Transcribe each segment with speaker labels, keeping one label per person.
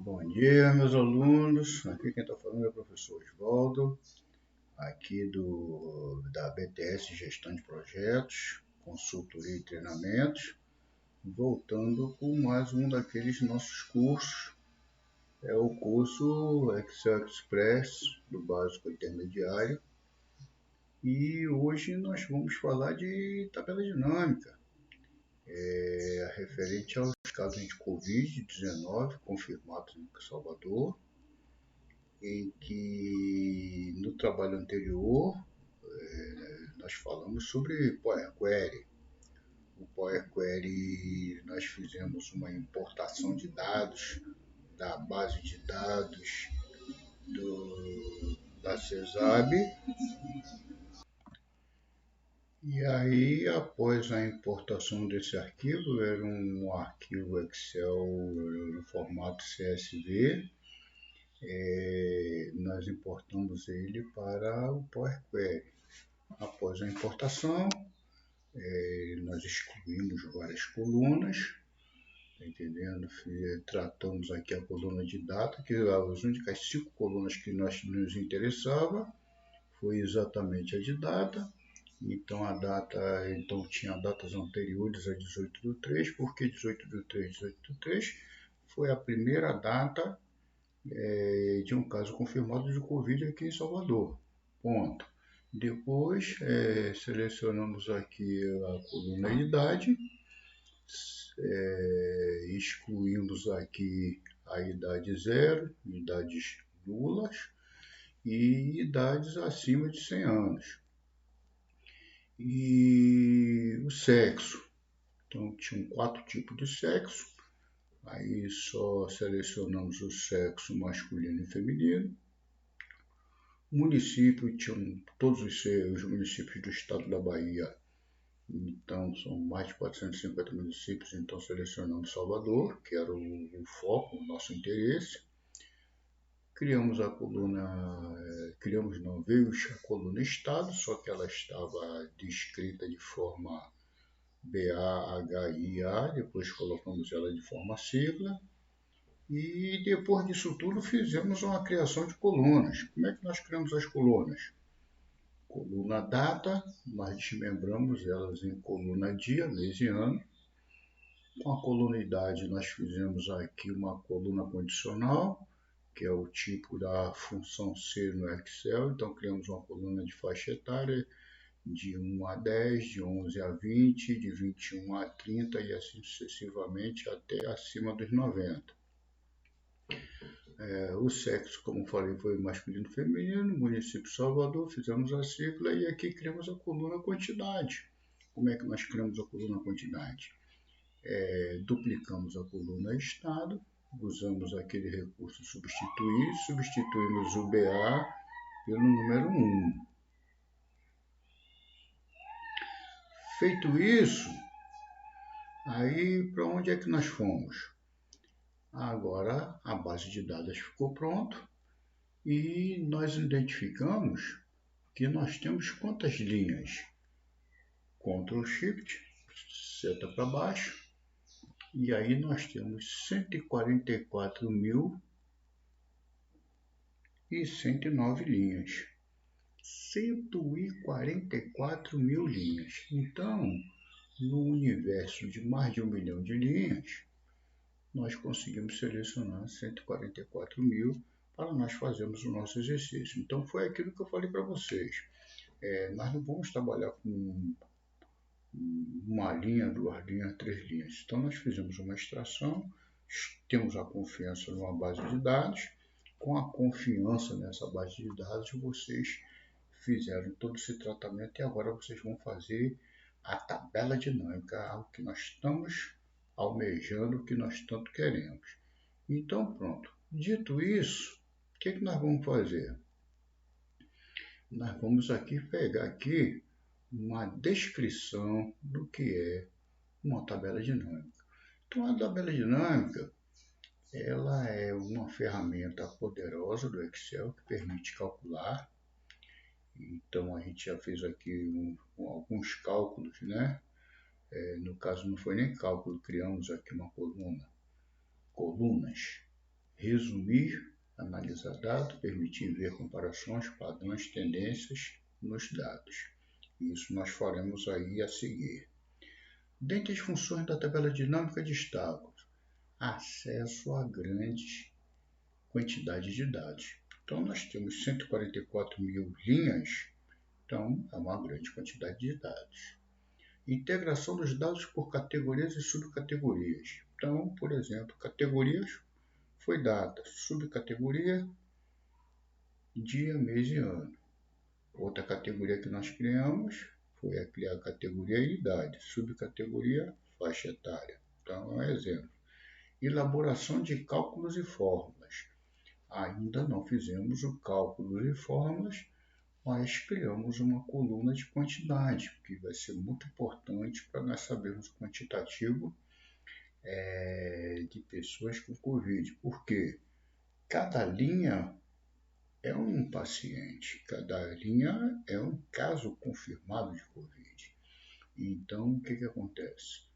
Speaker 1: Bom dia, meus alunos. Aqui quem está falando é o professor Osvaldo, aqui da BTS Gestão de Projetos, Consultoria e Treinamentos, voltando com mais um daqueles nossos cursos. É o curso Excel Express, do básico ao intermediário. E hoje nós vamos falar de tabela dinâmica, referente aos casos de Covid-19 confirmados em Salvador, em que no trabalho anterior nós falamos sobre Power Query. O Power Query nós fizemos uma importação de dados da base de dados da CESAB, e aí após a importação desse arquivo, era um arquivo Excel no formato CSV, nós importamos ele para o Power Query. Após a importação, nós excluímos várias colunas, tá entendendo? Tratamos aqui a coluna de data, que as únicas 5 colunas que nos interessava foi exatamente a de data. Então tinha datas anteriores a 18/3, porque 18/3 foi a primeira data de um caso confirmado de Covid aqui em Salvador. Ponto. Depois, selecionamos aqui a coluna idade, excluímos aqui a idade 0, idades nulas e idades acima de 100 anos. E o sexo. Então, tinham 4 tipos de sexo. Aí só selecionamos o sexo masculino e feminino. O município, tinham todos os municípios do estado da Bahia, então são mais de 450 municípios, então selecionamos Salvador, que era o foco, o nosso interesse. Criamos a coluna, veio a coluna estado, só que ela estava descrita de forma BAHIA, depois colocamos ela de forma sigla. E depois disso tudo fizemos uma criação de colunas. Como é que nós criamos as colunas? Coluna data, nós desmembramos elas em coluna dia, mês e ano. Com a coluna idade nós fizemos aqui uma coluna condicional, que é o tipo da função C no Excel. Então criamos uma coluna de faixa etária de 1 a 10, de 11 a 20, de 21 a 30 e assim sucessivamente até acima dos 90. O sexo, como falei, foi masculino e feminino, município Salvador, fizemos a sigla e aqui criamos a coluna quantidade. Como é que nós criamos a coluna quantidade? Duplicamos a coluna estado, usamos aquele recurso substituir, substituímos o BA pelo número 1. Feito isso, aí para onde é que nós fomos? Agora a base de dados ficou pronta e nós identificamos que nós temos quantas linhas? Ctrl Shift, seta para baixo, e aí nós temos 144.109 linhas. 144.000 linhas. Então, no universo de mais de 1 milhão de linhas, nós conseguimos selecionar 144.000 para nós fazermos o nosso exercício. Então, foi aquilo que eu falei para vocês. Nós não vamos trabalhar com uma linha, 2 linhas, 3 linhas. Então, nós fizemos uma extração, temos a confiança numa base de dados. Com a confiança nessa base de dados, vocês fizeram todo esse tratamento e agora vocês vão fazer a tabela dinâmica, algo que nós estamos almejando, que nós tanto queremos. Então, pronto. Dito isso, o que nós vamos fazer? Nós vamos aqui pegar aqui uma descrição do que é uma tabela dinâmica. Então, a tabela dinâmica, ela é uma ferramenta poderosa do Excel que permite calcular. Então, a gente já fez aqui alguns cálculos, né? No caso, não foi nem cálculo, criamos aqui uma colunas. resumir, analisar dados, permitir ver comparações, padrões, tendências nos dados. Isso nós faremos aí a seguir. Dentre as funções da tabela dinâmica destacam acesso a grandes quantidades de dados. Então, nós temos 144 mil linhas, então é uma grande quantidade de dados. Integração dos dados por categorias e subcategorias. Então, por exemplo, categorias foi data, subcategoria, dia, mês e ano. Outra categoria que nós criamos foi a categoria idade, subcategoria faixa etária. Então, é um exemplo. Elaboração de cálculos e fórmulas. Ainda não fizemos o cálculo de fórmulas, mas criamos uma coluna de quantidade, que vai ser muito importante para nós sabermos o quantitativo de pessoas com Covid. Por quê? Cada linha é um paciente, cada linha é um caso confirmado de Covid. Então, o que acontece?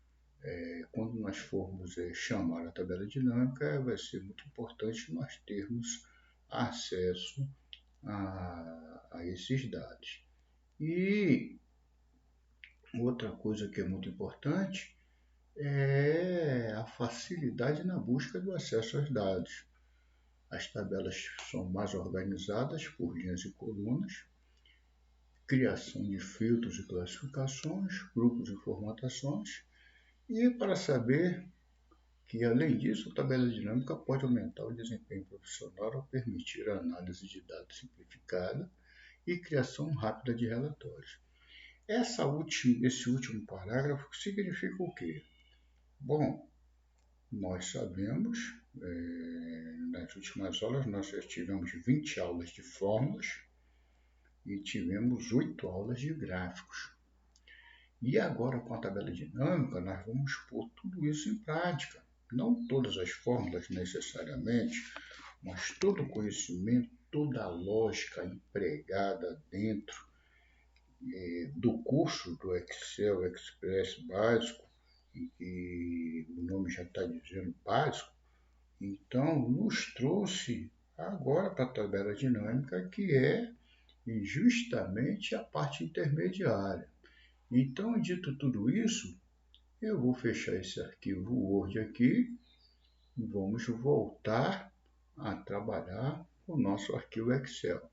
Speaker 1: Quando nós formos chamar a tabela dinâmica, vai ser muito importante nós termos acesso a esses dados. E outra coisa que é muito importante é a facilidade na busca do acesso aos dados. As tabelas são mais organizadas por linhas e colunas, criação de filtros e classificações, grupos e formatações, e para saber que, além disso, a tabela dinâmica pode aumentar o desempenho profissional ao permitir a análise de dados simplificada e criação rápida de relatórios. Esse último parágrafo significa o quê? Bom, nós sabemos, nas últimas aulas nós já tivemos 20 aulas de fórmulas e tivemos 8 aulas de gráficos. E agora, com a tabela dinâmica, nós vamos pôr tudo isso em prática. Não todas as fórmulas necessariamente, mas todo o conhecimento, toda a lógica empregada dentro do curso do Excel Express básico, em que o nome já está dizendo básico, então nos trouxe agora para a tabela dinâmica, que é justamente a parte intermediária. Então, dito tudo isso, eu vou fechar esse arquivo Word aqui e vamos voltar a trabalhar o nosso arquivo Excel.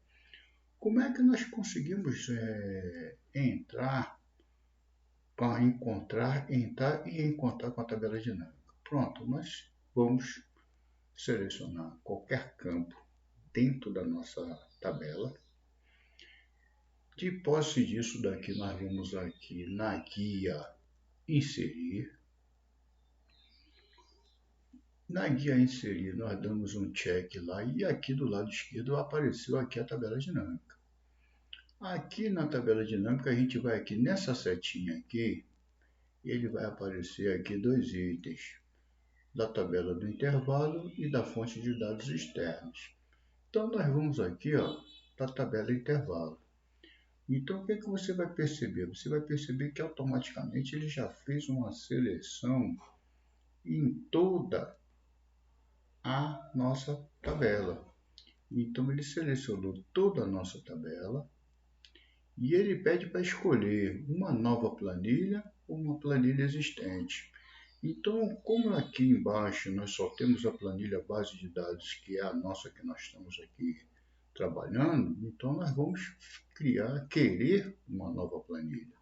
Speaker 1: Como é que nós conseguimos entrar e encontrar com a tabela dinâmica? Pronto, nós vamos selecionar qualquer campo dentro da nossa tabela. De posse disso daqui, nós vamos aqui na guia inserir. Na guia inserir, nós damos um check lá e aqui do lado esquerdo apareceu aqui a tabela dinâmica. Aqui na tabela dinâmica, a gente vai aqui nessa setinha aqui, ele vai aparecer aqui dois itens, da tabela do intervalo e da fonte de dados externos. Então, nós vamos aqui para a tabela intervalo. Então, o que você vai perceber? Você vai perceber que automaticamente ele já fez uma seleção em toda a nossa tabela. Então, ele selecionou toda a nossa tabela e ele pede para escolher uma nova planilha ou uma planilha existente. Então, como aqui embaixo nós só temos a planilha base de dados, que é a nossa que nós estamos aqui trabalhando, então nós vamos querer uma nova planilha.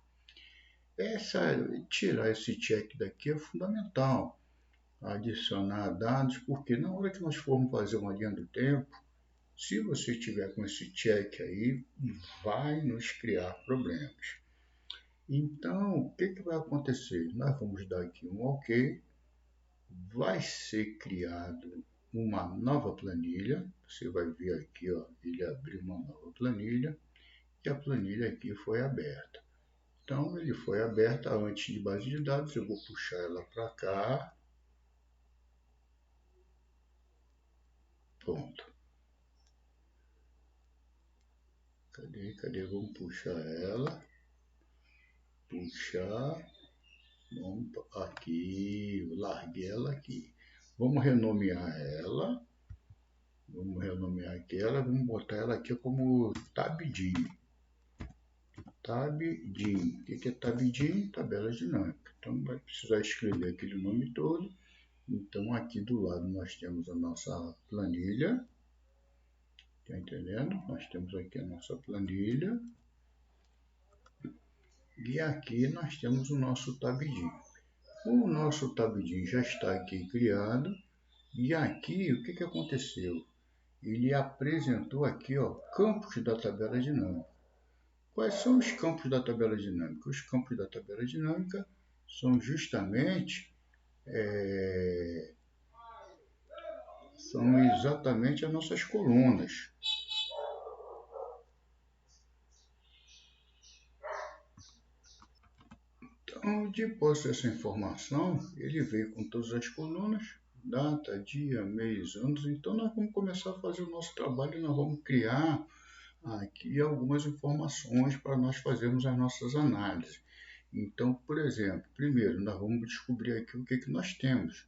Speaker 1: Tirar esse check daqui é fundamental. Adicionar dados, porque na hora que nós formos fazer uma linha do tempo, se você tiver com esse check aí, vai nos criar problemas. Então, o que vai acontecer? Nós vamos dar aqui um OK, vai ser criado uma nova planilha. Você vai ver aqui, ele abriu uma nova planilha e a planilha aqui foi aberta. Então, ele foi aberta antes de base de dados. Eu vou puxar ela para cá. Pronto. Cadê? Vamos puxar ela. Puxar. Vamos aqui. Larguei ela aqui. Vamos renomear ela. Vamos renomear aqui ela, vamos botar ela aqui como TabDIN. TabDIN. O que é TabDIN? Tabela dinâmica. Então vai precisar escrever aquele nome todo. Então aqui do lado nós temos a nossa planilha. Está entendendo? Nós temos aqui a nossa planilha. E aqui nós temos o nosso TabDIN. O nosso TabDIN já está aqui criado. E aqui o que aconteceu? Ele apresentou aqui, ó, campos da tabela dinâmica. Quais são os campos da tabela dinâmica? Os campos da tabela dinâmica são justamente, são exatamente as nossas colunas. Então, depois dessa informação, ele veio com todas as colunas, data, dia, mês, anos. Então, nós vamos começar a fazer o nosso trabalho e nós vamos criar aqui algumas informações para nós fazermos as nossas análises. Então, por exemplo, primeiro nós vamos descobrir aqui o que nós temos.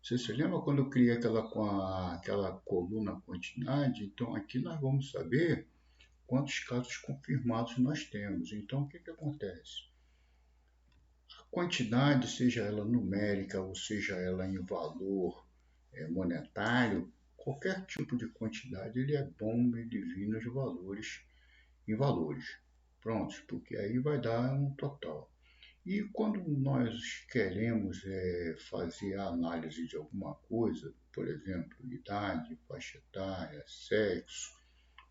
Speaker 1: Você se lembra quando eu criei aquela coluna quantidade? Então, aqui nós vamos saber quantos casos confirmados nós temos. Então, o que acontece? A quantidade, seja ela numérica ou seja ela em valor monetário, qualquer tipo de quantidade, ele é bom ele vir nos valores, em valores. Prontos, porque aí vai dar um total. E quando nós queremos fazer a análise de alguma coisa, por exemplo, idade, faixa etária, sexo,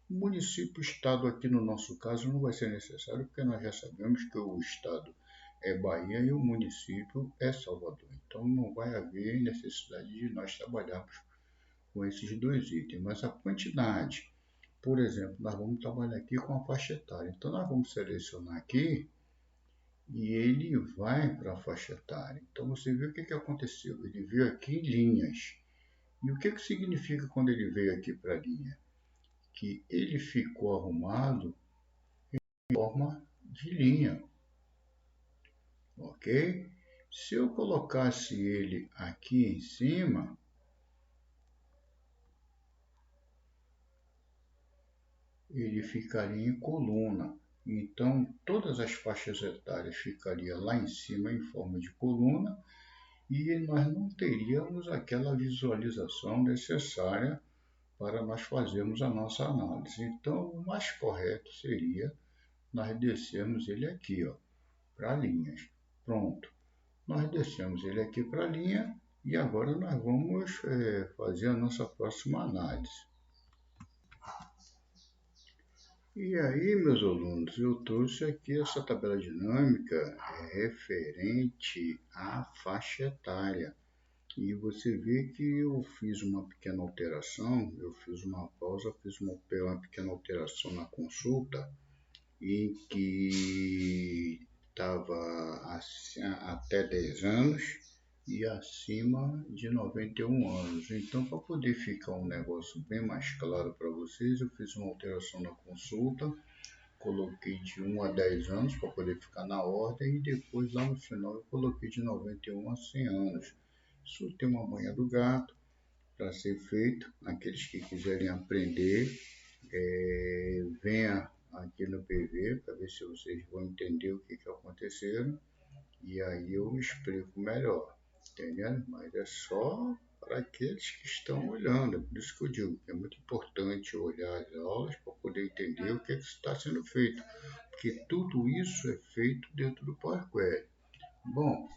Speaker 1: o município, o estado aqui no nosso caso não vai ser necessário, porque nós já sabemos que o estado é Bahia e o município é Salvador. Então não vai haver necessidade de nós trabalharmos com esses dois itens. Mas a quantidade, por exemplo, nós vamos trabalhar aqui com a faixa etária. Então nós vamos selecionar aqui e ele vai para a faixa etária. Então você viu o que aconteceu? Ele veio aqui em linhas. E o que significa quando ele veio aqui para a linha? Que ele ficou arrumado em forma de linha, ok? Se eu colocasse ele aqui em cima, ele ficaria em coluna. Então, todas as faixas etárias ficariam lá em cima em forma de coluna e nós não teríamos aquela visualização necessária para nós fazermos a nossa análise. Então, o mais correto seria nós descermos ele aqui, ó, para linhas. Pronto. Nós descemos ele aqui para a linha e agora nós vamos fazer a nossa próxima análise. E aí, meus alunos, eu trouxe aqui essa tabela dinâmica referente à faixa etária. E você vê que eu fiz uma pequena alteração, eu fiz uma pausa, fiz uma pequena alteração na consulta, em que estava até 10 anos e acima de 91 anos. Então, para poder ficar um negócio bem mais claro para vocês, eu fiz uma alteração na consulta, coloquei de 1 a 10 anos para poder ficar na ordem e depois lá no final eu coloquei de 91 a 100 anos. Isso tem uma manha do gato para ser feito. Aqueles que quiserem aprender, venha aqui no PV para ver se vocês vão entender o que aconteceu e aí eu explico melhor, entendendo? Mas é só para aqueles que estão olhando, por isso que eu digo que é muito importante olhar as aulas para poder entender o que está sendo feito, porque tudo isso é feito dentro do Power Query. Bom,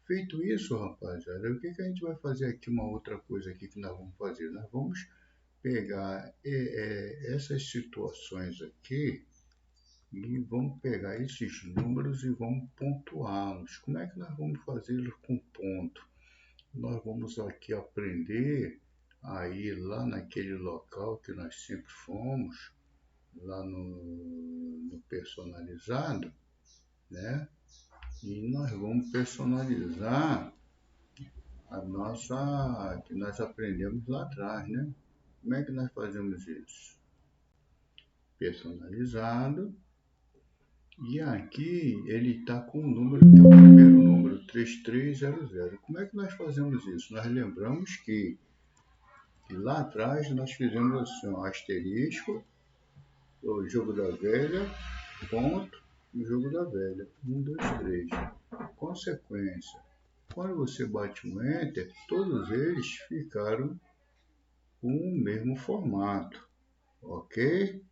Speaker 1: feito isso, rapaziada, o que a gente vai fazer aqui? Uma outra coisa aqui que nós vamos fazer, nós vamos pegar essas situações aqui e vamos pegar esses números e vamos pontuá-los. Como é que nós vamos fazê-los com ponto? Nós vamos aqui aprender a ir lá naquele local que nós sempre fomos, lá no personalizado, né? E nós vamos personalizar a nossa, que nós aprendemos lá atrás, né? Como é que nós fazemos isso? Personalizado. E aqui ele está com o número, que é o primeiro número, 3300. Como é que nós fazemos isso? Nós lembramos que E lá atrás nós fizemos assim, um asterisco, o jogo da velha, ponto, o jogo da velha. 1, 2, 3. Consequência. Quando você bate um Enter, todos eles ficaram com o mesmo formato, ok?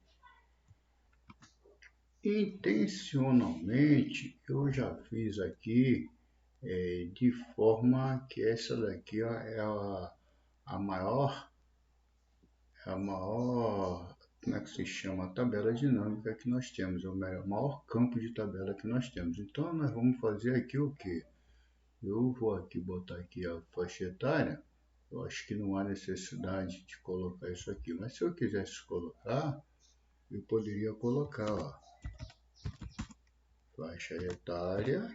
Speaker 1: Intencionalmente, eu já fiz aqui de forma que essa daqui é a maior, como é que se chama? Tabela dinâmica que nós temos, é o maior campo de tabela que nós temos. Então, nós vamos fazer aqui o quê? Eu vou aqui botar aqui a faixa etária. Eu acho que não há necessidade de colocar isso aqui, mas se eu quisesse colocar, eu poderia colocar, ó, faixa etária,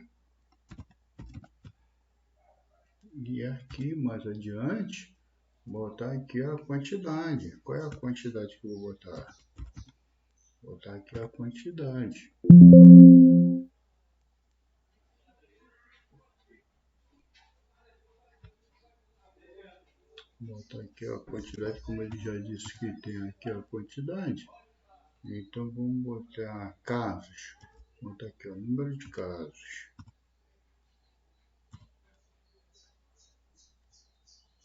Speaker 1: e aqui mais adiante botar aqui a quantidade. Qual é a quantidade que eu vou botar? Vou botar aqui a quantidade. Vou botar aqui a quantidade, como ele já disse que tem aqui a quantidade. Então vamos botar casos. Vou botar aqui o número de casos.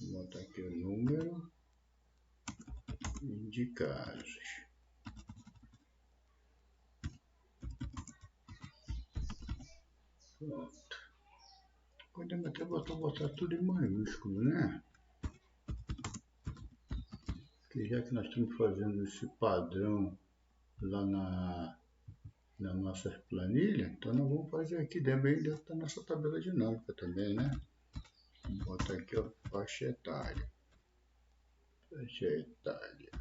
Speaker 1: Vou botar aqui o número de casos. Pronto. Podemos até botar tudo em maiúsculo, né? Porque já que nós estamos fazendo esse padrão lá na nossa planilha, então nós vamos fazer aqui também dentro da nossa tabela dinâmica também, né? Vou botar aqui a faixa etária. Faixa etária.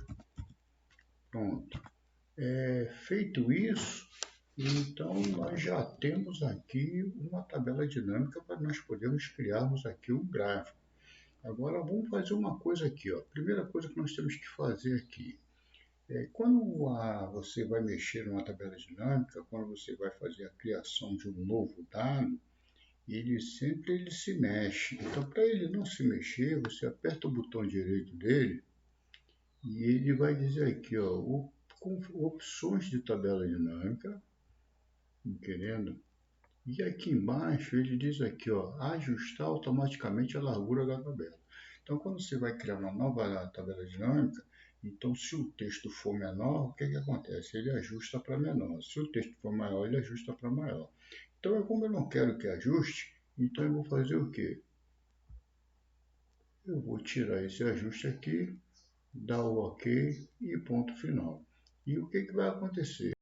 Speaker 1: Pronto. Feito isso, então nós já temos aqui uma tabela dinâmica para nós podermos criarmos aqui um gráfico. Agora vamos fazer uma coisa aqui, ó. A primeira coisa que nós temos que fazer aqui quando você vai mexer numa tabela dinâmica, quando você vai fazer a criação de um novo dado, ele se mexe. Então, para ele não se mexer, você aperta o botão direito dele e ele vai dizer aqui, ó, com opções de tabela dinâmica, entendendo? E aqui embaixo ele diz aqui, ó, ajustar automaticamente a largura da tabela. Então, quando você vai criar uma nova tabela dinâmica, então se o texto for menor, o que acontece? Ele ajusta para menor. Se o texto for maior, ele ajusta para maior. Então, como eu não quero que ajuste, então eu vou fazer o quê? Eu vou tirar esse ajuste aqui, dar o OK e ponto final. E o que vai acontecer?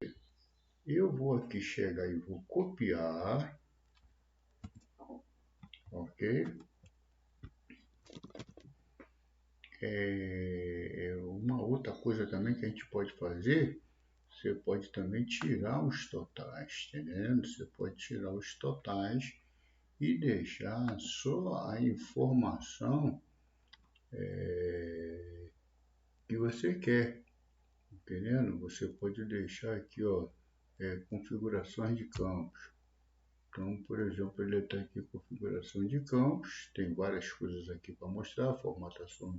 Speaker 1: Eu vou aqui chegar e vou copiar, ok? Uma outra coisa também que a gente pode fazer, você pode também tirar os totais, entendendo? Você pode tirar os totais e deixar só a informação que você quer, entendendo? Você pode deixar aqui, ó, configurações de campos. Então, por exemplo, ele está aqui configuração de campos, tem várias coisas aqui para mostrar, formatação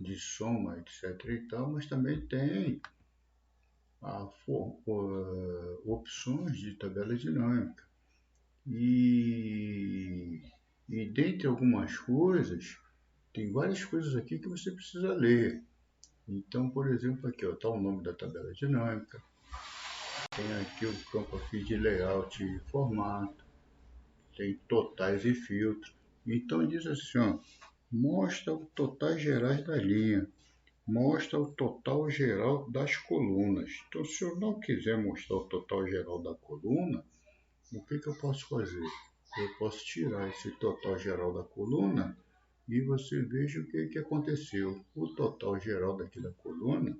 Speaker 1: de soma, etc. e tal, mas também tem opções de tabela dinâmica. E dentre algumas coisas, tem várias coisas aqui que você precisa ler. Então, por exemplo, aqui está o nome da tabela dinâmica, tem aqui o campo aqui de layout e formato, tem totais e filtros. Então diz assim, ó, mostra os totais gerais da linha, mostra o total geral das colunas. Então, se eu não quiser mostrar o total geral da coluna, o que eu posso fazer? Eu posso tirar esse total geral da coluna e você veja o que aconteceu. O total geral daqui da coluna,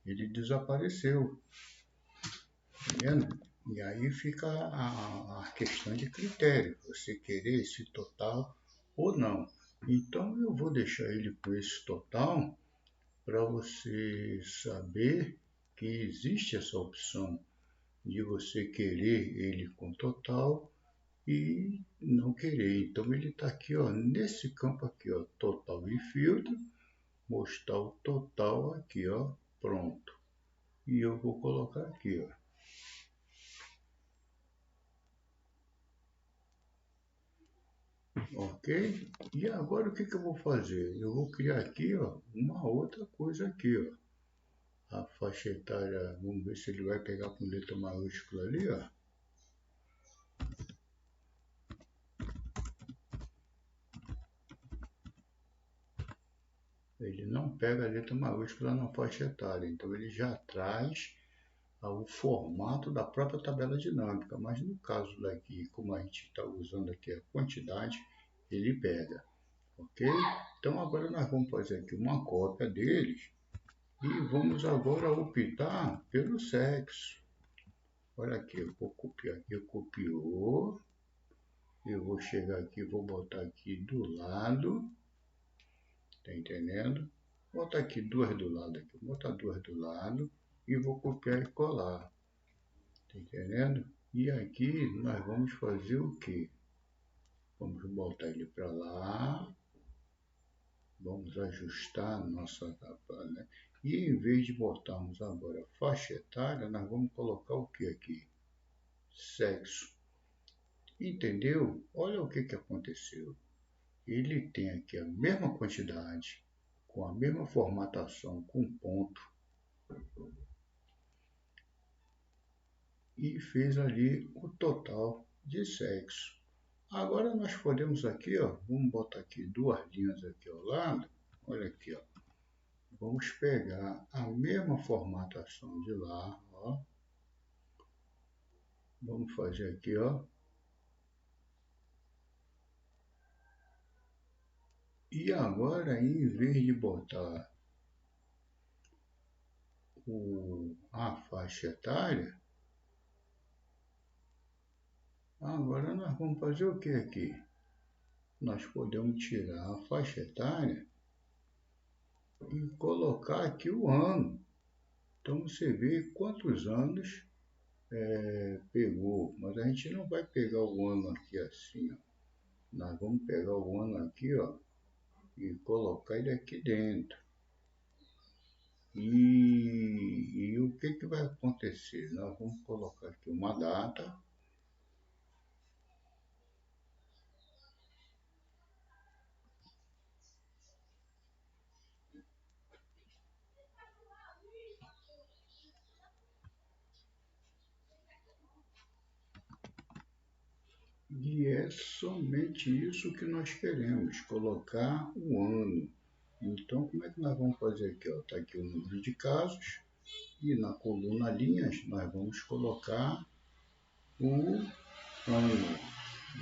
Speaker 1: ele desapareceu. Tá vendo? E aí fica a questão de critério, você querer esse total ou não. Então, eu vou deixar ele com esse total para você saber que existe essa opção de você querer ele com total e não querer. Então ele está aqui, ó, nesse campo aqui, ó, total e filtro. mostrar o total aqui, ó, pronto. E eu vou colocar aqui, ó. Ok? E agora o que eu vou fazer? Eu vou criar aqui, ó, uma outra coisa aqui, ó. A faixa etária, vamos ver se ele vai pegar com letra maiúscula ali, ó. Ele não pega a letra maiúscula na faixa etária, então ele já traz o formato da própria tabela dinâmica, mas no caso daqui, como a gente está usando aqui a quantidade, ele pega, ok? Então agora nós vamos fazer aqui uma cópia deles e vamos agora optar pelo sexo. Olha aqui, eu vou copiar aqui, eu copiou, eu vou chegar aqui, vou botar aqui do lado, tá entendendo? Vou botar aqui duas do lado, aqui, vou botar duas do lado e vou copiar e colar, tá entendendo? E aqui nós vamos fazer o que? Vamos botar ele para lá, vamos ajustar a nossa capa, né? E em vez de botarmos agora faixa etária, nós vamos colocar o que aqui? Sexo. Entendeu? Olha o que aconteceu. Ele tem aqui a mesma quantidade, com a mesma formatação, com ponto, e fez ali o total de sexo. Agora nós podemos aqui, ó, vamos botar aqui duas linhas aqui ao lado, olha aqui, ó. Vamos pegar a mesma formatação de lá, ó. Vamos fazer aqui, ó. E agora, em vez de botar a faixa etária, agora nós vamos fazer o que aqui? Nós podemos tirar a faixa etária e colocar aqui o ano. Então você vê quantos anos pegou, mas a gente não vai pegar o ano aqui assim, ó. Nós vamos pegar o ano aqui, ó, e colocar ele aqui dentro. E o que vai acontecer? Nós vamos colocar aqui uma data. E é somente isso que nós queremos, colocar o ano. Então, como é que nós vamos fazer aqui? Está aqui o número de casos e na coluna linhas nós vamos colocar o ano.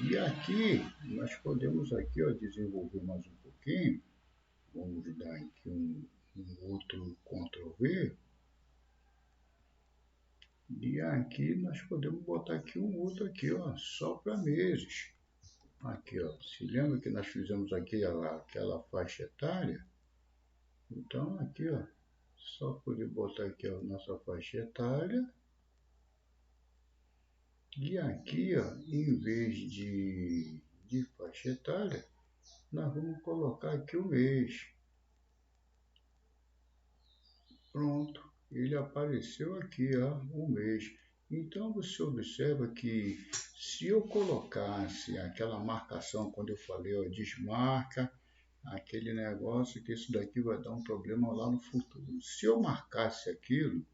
Speaker 1: E aqui nós podemos aqui, ó, desenvolver mais um pouquinho. Vamos dar aqui um outro Ctrl V. E aqui nós podemos botar aqui um outro aqui, ó, só para meses. Aqui, ó, se lembra que nós fizemos aqui aquela faixa etária? Então, aqui, ó, só poder botar aqui a nossa faixa etária. E aqui, ó, em vez de faixa etária, nós vamos colocar aqui o mês. Pronto, ele apareceu aqui, ó, o mês. Então você observa que se eu colocasse aquela marcação, quando eu falei, ó, desmarca, aquele negócio que isso daqui vai dar um problema lá no futuro. Se eu marcasse aquilo,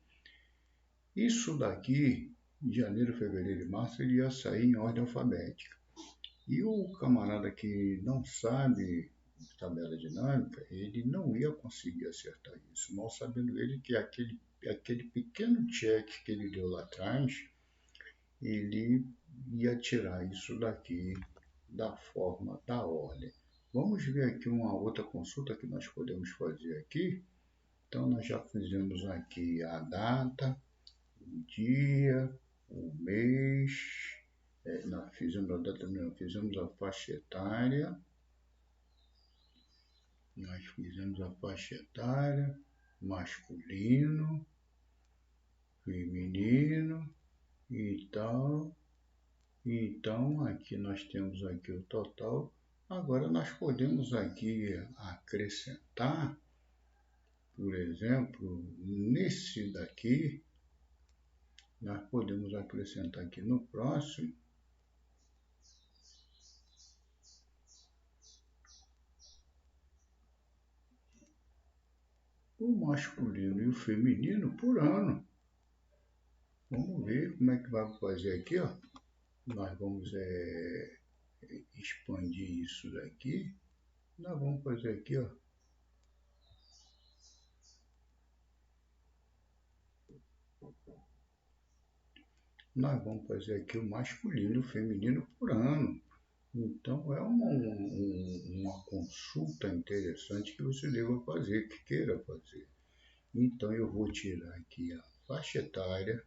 Speaker 1: isso daqui, em janeiro, fevereiro e março, ele ia sair em ordem alfabética. E o camarada que não sabe tabela dinâmica, ele não ia conseguir acertar isso, mal sabendo ele que aquele pequeno check que ele deu lá atrás, ele ia tirar isso daqui da forma da ordem. Vamos ver aqui uma outra consulta que nós podemos fazer aqui. Então, nós já fizemos aqui a data, o dia, o mês, nós fizemos a data, não, fizemos a faixa etária, nós fizemos a faixa etária, masculino, feminino e tal. Então, aqui nós temos aqui o total. Agora nós podemos aqui acrescentar por exemplo, nesse daqui, nós podemos acrescentar aqui no próximo o masculino e o feminino por ano. Vamos ver como é que vai fazer aqui, ó. Nós vamos expandir isso daqui. Nós vamos fazer aqui, ó. Nós vamos fazer aqui o masculino e o feminino por ano. Então, é uma consulta interessante que você deva fazer, que queira fazer. Então, eu vou tirar aqui a faixa etária,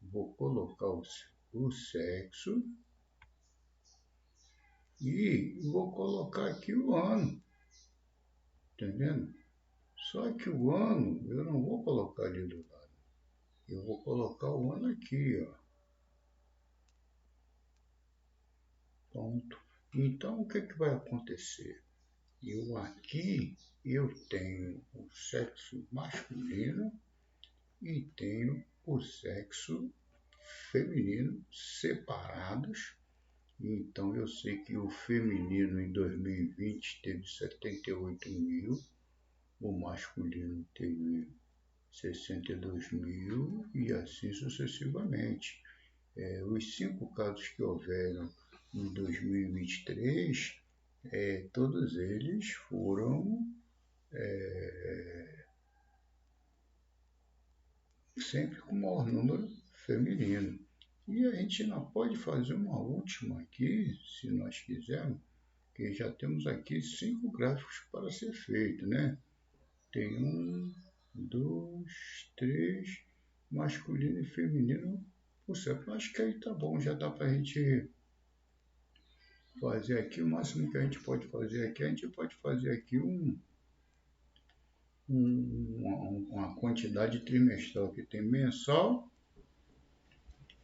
Speaker 1: vou colocar o sexo e vou colocar aqui o ano, entendendo? Só que o ano eu não vou colocar ali do lado, eu vou colocar o ano aqui, ó. Pronto. Então, o que que vai acontecer? Eu tenho o sexo masculino e tenho o sexo feminino separados. Então, eu sei que o feminino em 2020 teve 78.000, o masculino teve 62.000 e assim sucessivamente. Os 5 casos que houveram em 2023, todos eles foram sempre com o maior número feminino. E a gente ainda pode fazer uma última aqui, se nós quisermos, que já temos aqui 5 gráficos para ser feito, né? Tem 1, 2, 3, masculino e feminino por separado. Acho que aí tá bom, já dá para a gente fazer aqui. O máximo que a gente pode fazer aqui, a gente pode fazer aqui uma quantidade trimestral que tem mensal,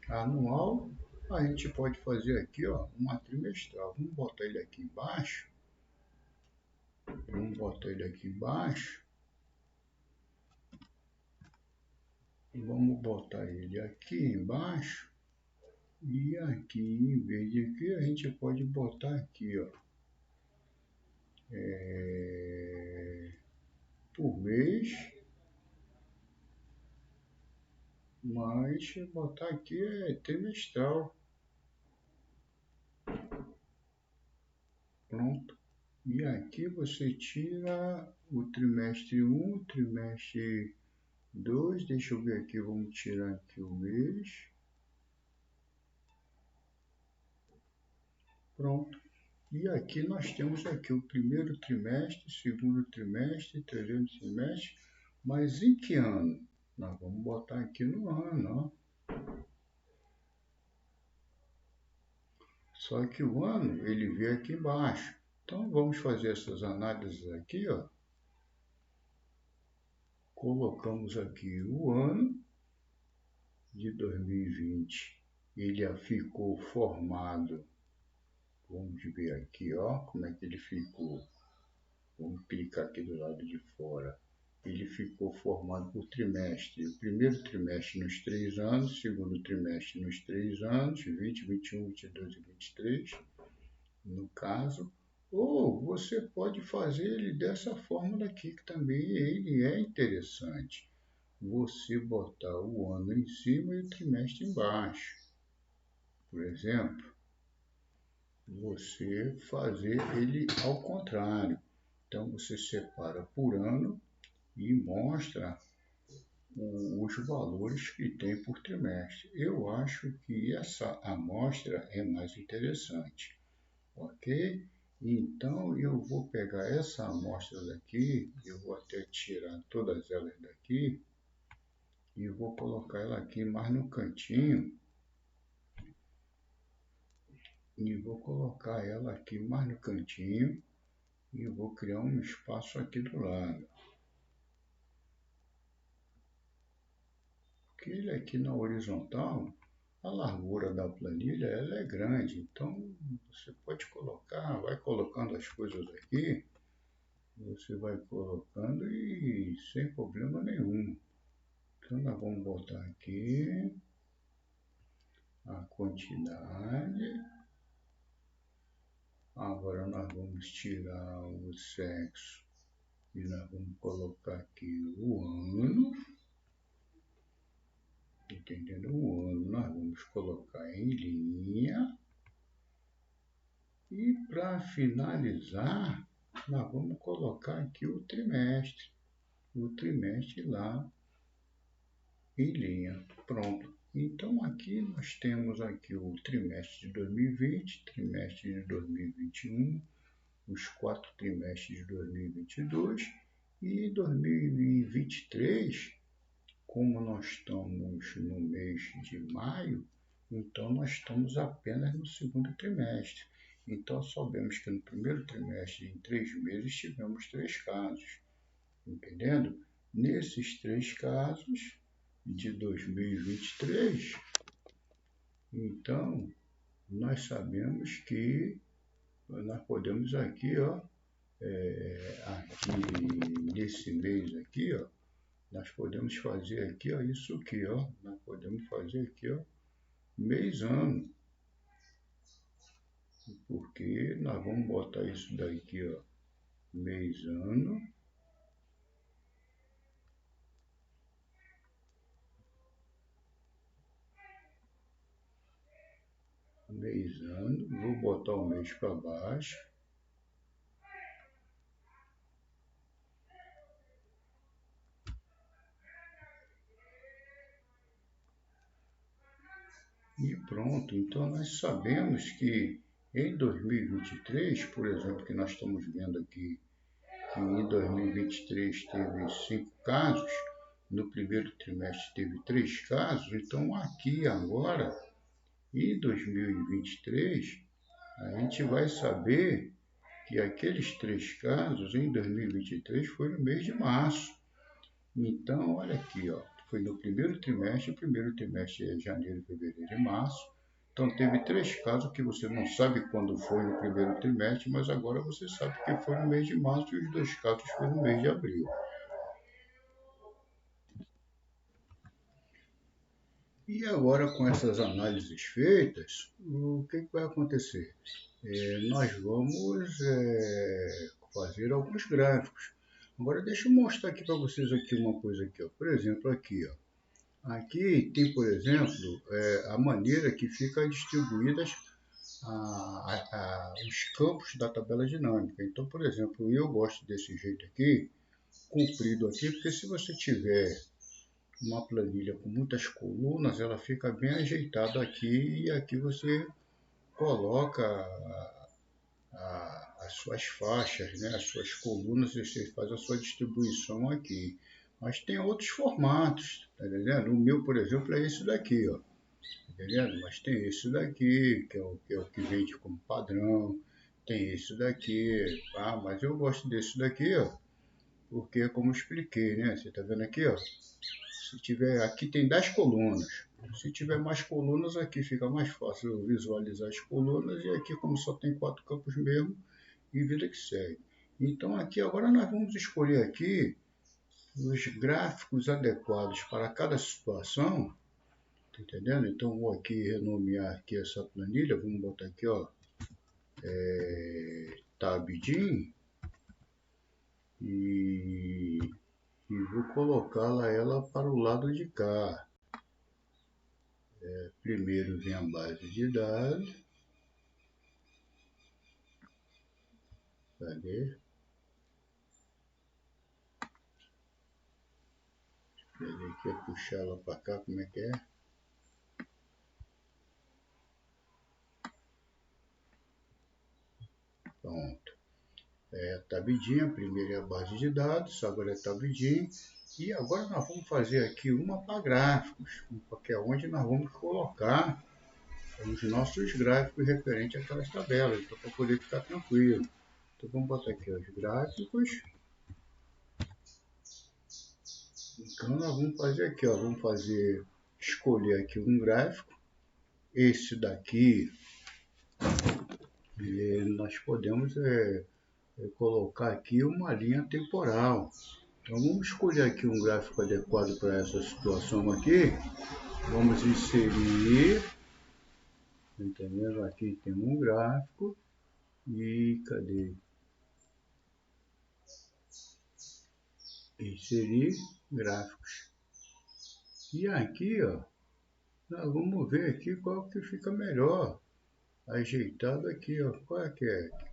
Speaker 1: anual. A gente pode fazer aqui, ó, uma trimestral. Vamos botar ele aqui embaixo. Vamos botar ele aqui embaixo. E aqui, em vez de aqui, a gente pode botar aqui, ó. Por mês. Mas botar aqui é trimestral. Pronto. E aqui você tira o trimestre 1, trimestre 2. Deixa eu ver aqui, vamos tirar aqui o mês. Pronto. E aqui nós temos aqui o primeiro trimestre, segundo trimestre, terceiro trimestre. Mas em que ano? Nós vamos botar aqui no ano, ó. Só que o ano, ele vem aqui embaixo. Então, vamos fazer essas análises aqui, ó. Colocamos aqui o ano de 2020. Ele ficou formado. Vamos ver aqui, ó, como é que ele ficou. Vamos clicar aqui do lado de fora. Ele ficou formado por trimestre. O primeiro trimestre nos 3 anos, o segundo trimestre nos 3 anos, 20, 21, 22 e 23, no caso. Ou você pode fazer ele dessa forma daqui, que também ele é interessante. Você botar o ano em cima e o trimestre embaixo. Por exemplo, você fazer ele ao contrário. Então, você separa por ano e mostra os valores que tem por trimestre. Eu acho que essa amostra é mais interessante, ok? Então, eu vou pegar essa amostra daqui, eu vou até tirar todas elas daqui e vou colocar ela aqui mais no cantinho. E vou colocar ela aqui mais no cantinho e vou criar um espaço aqui do lado. Porque ele aqui na horizontal, a largura da planilha ela é grande, então você pode colocar, vai colocando as coisas aqui Você vai colocando e sem problema nenhum. Então nós vamos botar aqui a quantidade. Agora nós vamos tirar o sexo e nós vamos colocar aqui o ano. Entendendo? O ano nós vamos colocar em linha. E para finalizar, nós vamos colocar aqui o trimestre lá em linha. Pronto. Então aqui nós temos aqui o trimestre de 2020, trimestre de 2021, os 4 trimestres de 2022 e 2023, como nós estamos no mês de maio, então nós estamos apenas no segundo trimestre. Então sabemos que no primeiro trimestre, em 3 meses, tivemos 3 casos. Entendendo? Nesses 3 casos de 2023, então nós sabemos que nós podemos aqui, aqui nesse mês aqui, nós podemos fazer aqui, isso aqui, nós podemos fazer aqui, mês ano, porque nós vamos botar isso daqui, mês ano. Mês ano, vou botar o mês para baixo. E pronto, então nós sabemos que em 2023, por exemplo, que nós estamos vendo aqui, que em 2023 teve 5 casos, no primeiro trimestre teve 3 casos, então aqui agora, em 2023, a gente vai saber que aqueles 3 casos em 2023 foi no mês de março. Então, olha aqui, foi no primeiro trimestre, o primeiro trimestre é janeiro, fevereiro e março. Então, teve 3 casos que você não sabe quando foi no primeiro trimestre, mas agora você sabe que foi no mês de março e os 2 casos foram no mês de abril. E agora, com essas análises feitas, o que vai acontecer? Nós vamos fazer alguns gráficos. Agora, deixa eu mostrar aqui para vocês aqui uma coisa aqui. Por exemplo, aqui, aqui tem, por exemplo, a maneira que fica distribuídas os campos da tabela dinâmica. Então, por exemplo, eu gosto desse jeito aqui, comprido aqui, porque se você tiver uma planilha com muitas colunas, ela fica bem ajeitada aqui e aqui você coloca as suas faixas, né, as suas colunas, e você faz a sua distribuição aqui. Mas tem outros formatos, tá entendendo? O meu, por exemplo, é esse daqui, ó. Entendendo? Mas tem esse daqui, que é o que vende como padrão. Tem esse daqui, mas eu gosto desse daqui, ó, porque como eu expliquei, né? Você tá vendo aqui, ó? Se tiver, aqui tem 10 colunas. Se tiver mais colunas, aqui fica mais fácil visualizar as colunas. E aqui, como só tem 4 campos mesmo, e vida que segue. Então, aqui agora nós vamos escolher aqui os gráficos adequados para cada situação. Tá entendendo? Então, vou aqui renomear aqui essa planilha. Vamos botar aqui, tabdim. E vou colocá-la ela para o lado de cá. Primeiro vem a base de dados. Cadê? Ele quer puxar ela para cá, como é que é? Pronto. Tabdim, a primeira é a base de dados, agora é tabdim. E agora nós vamos fazer aqui uma para gráficos, que é onde nós vamos colocar os nossos gráficos referentes àquelas tabelas, então, para poder ficar tranquilo. Então vamos botar aqui os gráficos. Então nós vamos fazer aqui, vamos escolher aqui um gráfico. Esse daqui, nós podemos colocar aqui uma linha temporal. Então vamos escolher aqui um gráfico adequado para essa situação aqui. Vamos inserir, entendendo? Aqui tem um gráfico e cadê? Inserir gráficos. E aqui, ó, nós vamos ver aqui qual que fica melhor. Ajeitado aqui, ó. Qual é que é?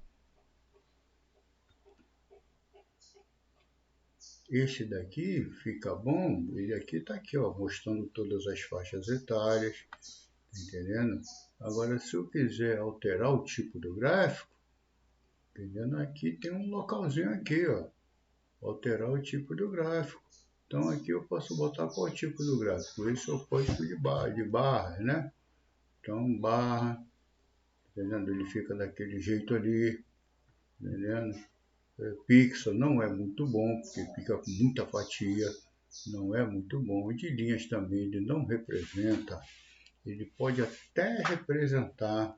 Speaker 1: Este daqui fica bom. Ele aqui está aqui, ó, mostrando todas as faixas etárias. Tá entendendo? Agora, se eu quiser alterar o tipo do gráfico, entendendo? Aqui tem um localzinho aqui, ó. Alterar o tipo do gráfico. Então aqui eu posso botar qual tipo do gráfico? Esse é o código de barra, né? Então barra, entendendo? Ele fica daquele jeito ali, entendendo? Pixel não é muito bom, porque fica com muita fatia, não é muito bom. E de linhas também ele não representa, ele pode até representar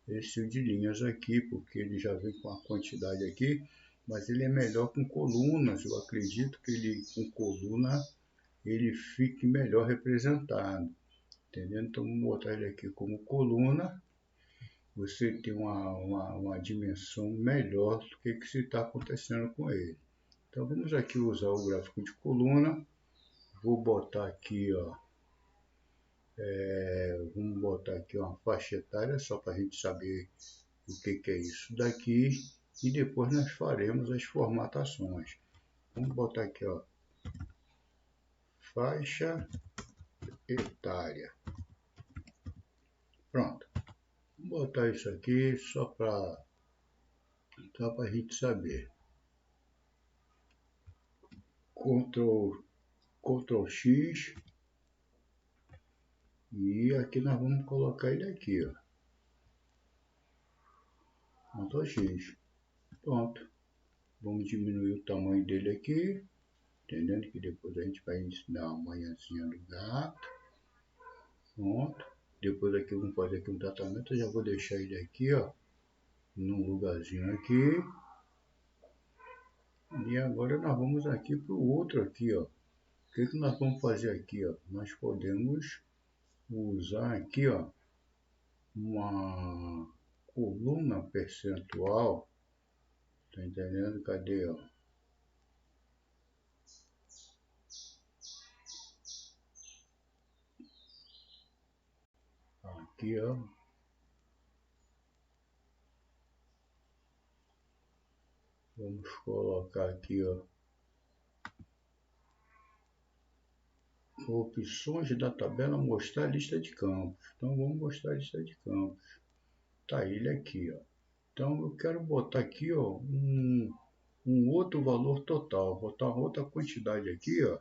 Speaker 1: esse de linhas aqui, porque ele já vem com a quantidade aqui, mas ele é melhor com colunas. Eu acredito que ele com coluna ele fique melhor representado, entendendo? Então vamos botar ele aqui como coluna. Você tem uma dimensão melhor do que se está acontecendo com ele. Então vamos aqui usar o gráfico de coluna. Vou botar aqui, ó, vamos botar aqui uma faixa etária só para a gente saber o que é isso daqui. E depois nós faremos as formatações. Vamos botar aqui, ó, faixa etária. Pronto. Vou botar isso aqui só para a gente saber. Ctrl X. E aqui nós vamos colocar ele aqui, ó. Ctrl X. Pronto. Vamos diminuir o tamanho dele aqui. Entendendo que depois a gente vai ensinar uma manhãzinha do gato. Pronto. Depois aqui vamos fazer aqui um tratamento. Eu já vou deixar ele aqui, ó, num lugarzinho aqui. E agora nós vamos aqui para o outro aqui, ó. O que nós vamos fazer aqui, ó? Nós podemos usar aqui, ó, uma coluna percentual. Tá entendendo? Cadê, ó? Aqui, ó. Vamos colocar aqui, ó, opções da tabela, mostrar a lista de campos. Então vamos mostrar a lista de campos. Tá ele aqui, ó. Então eu quero botar aqui, ó, um outro valor total, botar outra quantidade aqui, ó,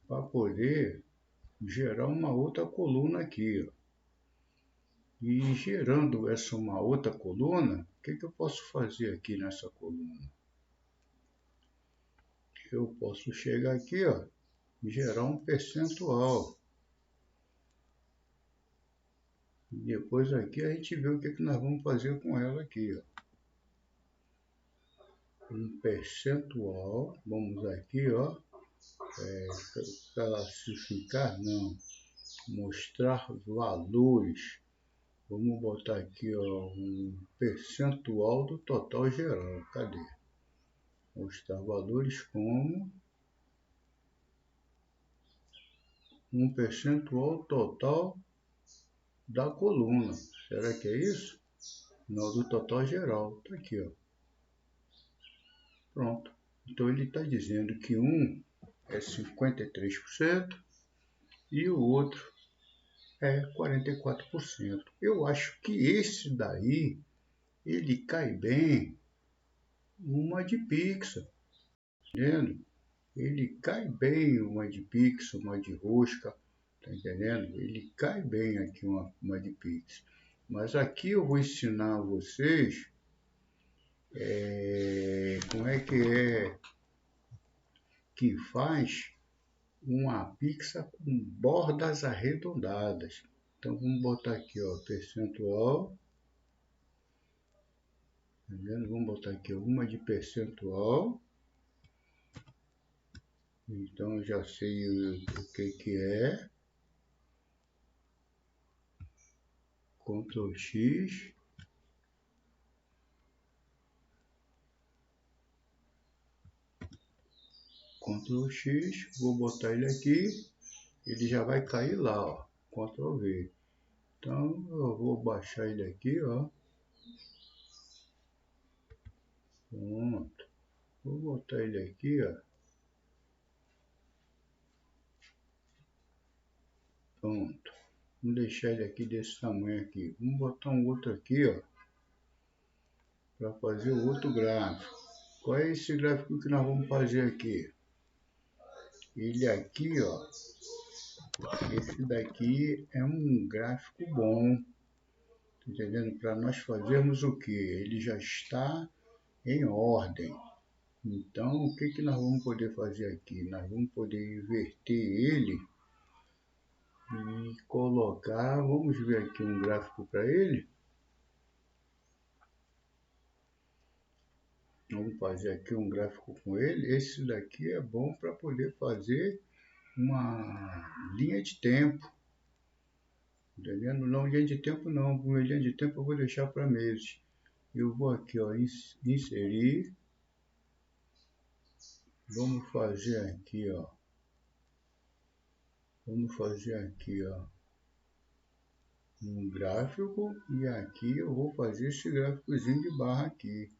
Speaker 1: para poder gerar uma outra coluna aqui, ó. E gerando essa uma outra coluna, o que eu posso fazer aqui nessa coluna? Eu posso chegar aqui, ó, e gerar um percentual. E depois aqui a gente vê o que nós vamos fazer com ela aqui, ó. Um percentual, vamos aqui, ó, classificar, não, mostrar valores. Vamos botar aqui, ó, um percentual do total geral. Cadê? Mostrar valores como um percentual total da coluna. Será que é isso? Não, do total geral. Está aqui, ó. Pronto. Então ele está dizendo que um é 53% e o outro é 44%. Eu acho que esse daí ele cai bem numa de pixel, entendendo? Ele cai bem uma de pixel, uma de rosca, tá entendendo? Ele cai bem aqui uma de pixel. Mas aqui eu vou ensinar a vocês como é que faz uma pizza com bordas arredondadas. Então vamos botar aqui, ó, percentual Tá vendo? Vamos botar aqui alguma de percentual. Então eu já sei o que é. Ctrl X. Ctrl X, vou botar ele aqui, ele já vai cair lá, ó. Ctrl V. Então eu vou baixar ele aqui, ó. Pronto. Vou botar ele aqui, ó. Pronto. Vamos deixar ele aqui desse tamanho aqui. Vamos botar um outro aqui, ó, para fazer o outro gráfico. Qual é esse gráfico que nós vamos fazer aqui? Ele aqui, ó. Esse daqui é um gráfico bom. Entendendo? Para nós fazermos o que? Ele já está em ordem. Então, o que nós vamos poder fazer aqui? Nós vamos poder inverter ele e colocar, vamos ver aqui um gráfico para ele. Vamos fazer aqui um gráfico com ele. Esse daqui é bom para poder fazer uma linha de tempo. Entendendo? Não, linha de tempo não. Uma linha de tempo eu vou deixar para meses. Eu vou aqui, ó, inserir. Vamos fazer aqui, ó. Vamos fazer aqui, ó, um gráfico, e aqui eu vou fazer esse gráficozinho de barra aqui.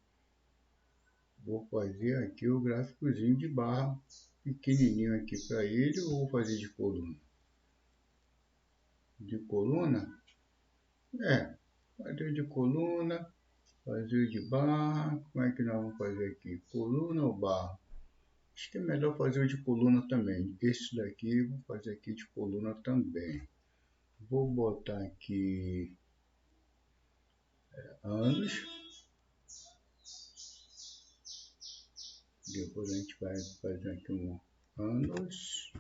Speaker 1: Vou fazer aqui o gráficozinho de barra pequenininho aqui para ele, ou vou fazer de coluna? De coluna? Fazer de coluna, fazer de barra. Como é que nós vamos fazer aqui? Coluna ou barra? Acho que é melhor fazer o de coluna também. Esse daqui vou fazer aqui de coluna também. Vou botar aqui anos. Depois a gente vai fazer aqui um anos.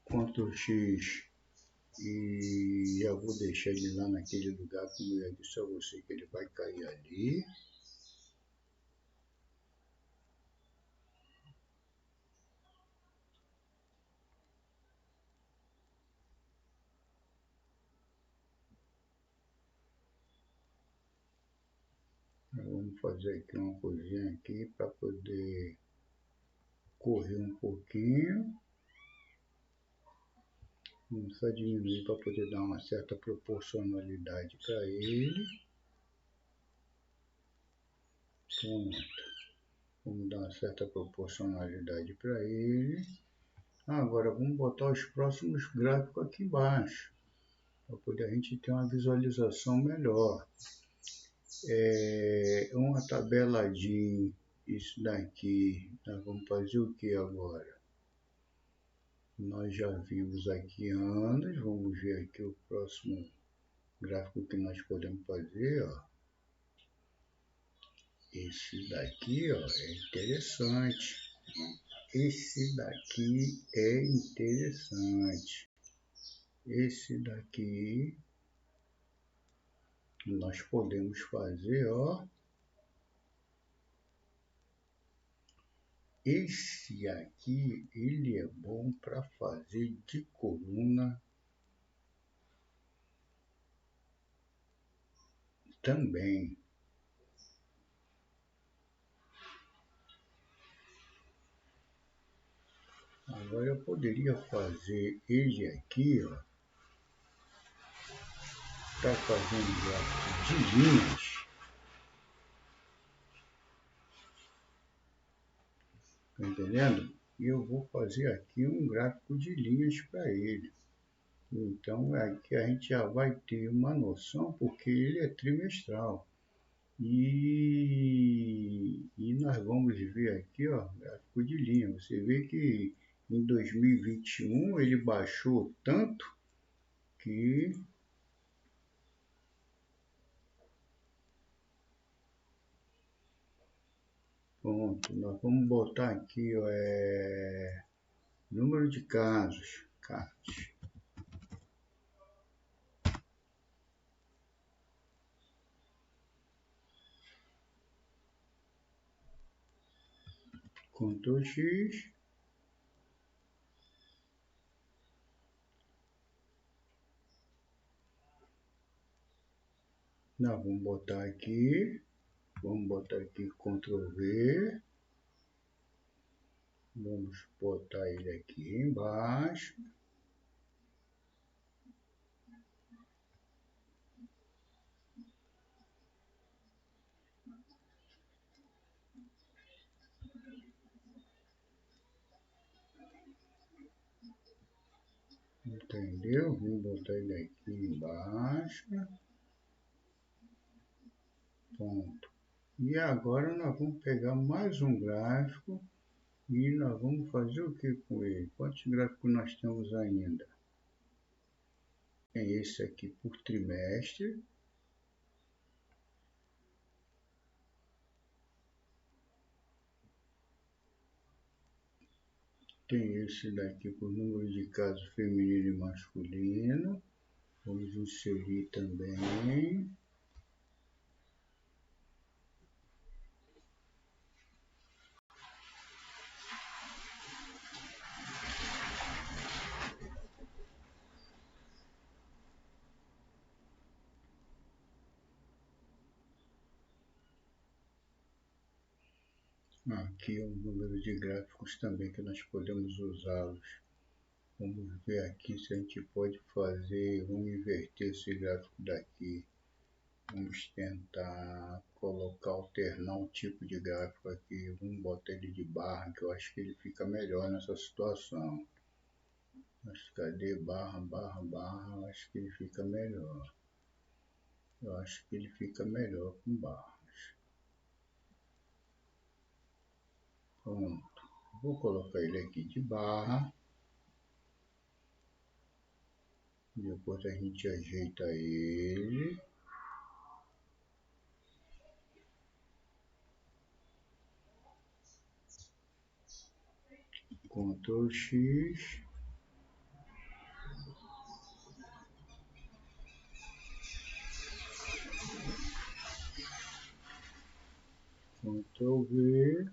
Speaker 1: Ctrl X e já vou deixar ele lá naquele lugar, como eu disse a você, que ele vai cair ali. Vamos fazer aqui uma coisinha aqui para poder correr um pouquinho. Vamos só diminuir para poder dar uma certa proporcionalidade para ele. Pronto. Vamos dar uma certa proporcionalidade para ele. Agora vamos botar os próximos gráficos aqui embaixo, para poder a gente ter uma visualização melhor. Uma tabela de isso daqui. Nós vamos fazer o que agora? Nós já vimos aqui anos. Vamos ver aqui o próximo gráfico que nós podemos fazer, ó. Esse daqui, ó, é interessante. Esse daqui é interessante. Esse daqui nós podemos fazer, ó. Esse aqui, ele é bom para fazer de coluna também. Agora eu poderia fazer ele aqui, ó. Está fazendo gráfico de linhas. Tá entendendo? E eu vou fazer aqui um gráfico de linhas para ele. Então aqui a gente já vai ter uma noção, porque ele é trimestral. E nós vamos ver aqui, ó, gráfico de linha. Você vê que em 2021 ele baixou tanto que pronto, nós vamos botar aqui, ó, Número de casos. Ctrl X. Não, vamos botar aqui Ctrl V. Vamos botar ele aqui embaixo. Entendeu? Vamos botar ele aqui embaixo. Ponto. E agora nós vamos pegar mais um gráfico e nós vamos fazer o que com ele? Quantos gráficos nós temos ainda? Tem esse aqui por trimestre. Tem esse daqui por número de casos feminino e masculino. Vamos inserir também. Aqui é o número de gráficos também que nós podemos usá-los. Vamos ver aqui se a gente pode fazer, vamos inverter esse gráfico daqui. Vamos tentar colocar, alternar um tipo de gráfico aqui. Vamos botar ele de barra, que eu acho que ele fica melhor nessa situação. Mas cadê barra? Acho que ele fica melhor. Eu acho que ele fica melhor com barras. Pronto. Vou colocar ele aqui de barra. Depois a gente ajeita ele. Ctrl X. Ctrl V.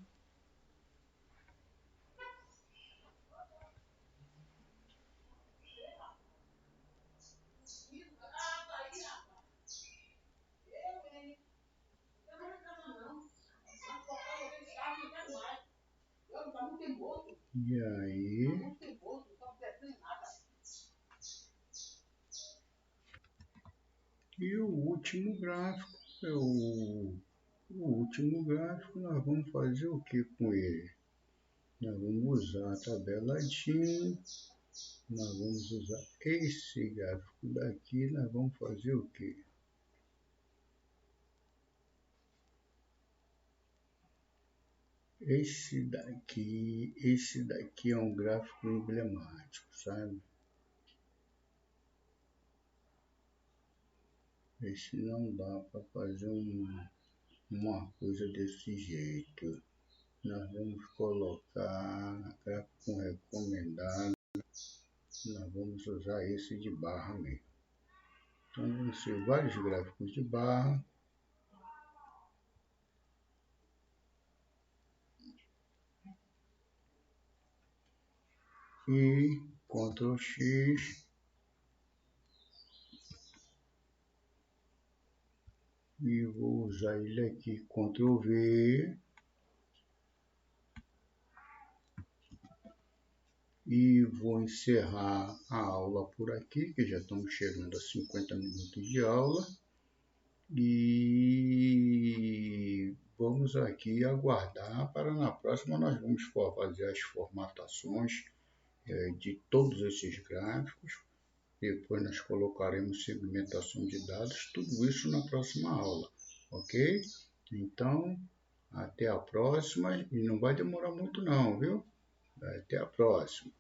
Speaker 1: E aí? E o último gráfico é o último gráfico. Nós vamos fazer o que com ele? Nós vamos usar a tabela DIN. Nós vamos usar esse gráfico daqui. Nós vamos fazer o que? Esse daqui é um gráfico emblemático, sabe? Esse não dá para fazer uma coisa desse jeito. Nós vamos colocar gráfico recomendado. Nós vamos usar esse de barra mesmo. Então vamos ser vários gráficos de barra. E Ctrl X. E vou usar ele aqui, Ctrl V. E vou encerrar a aula por aqui, que já estamos chegando a 50 minutos de aula. E vamos aqui aguardar para na próxima nós vamos fazer as formatações de todos esses gráficos. Depois nós colocaremos segmentação de dados, tudo isso na próxima aula, ok? Então, até a próxima, e não vai demorar muito não, viu? Até a próxima.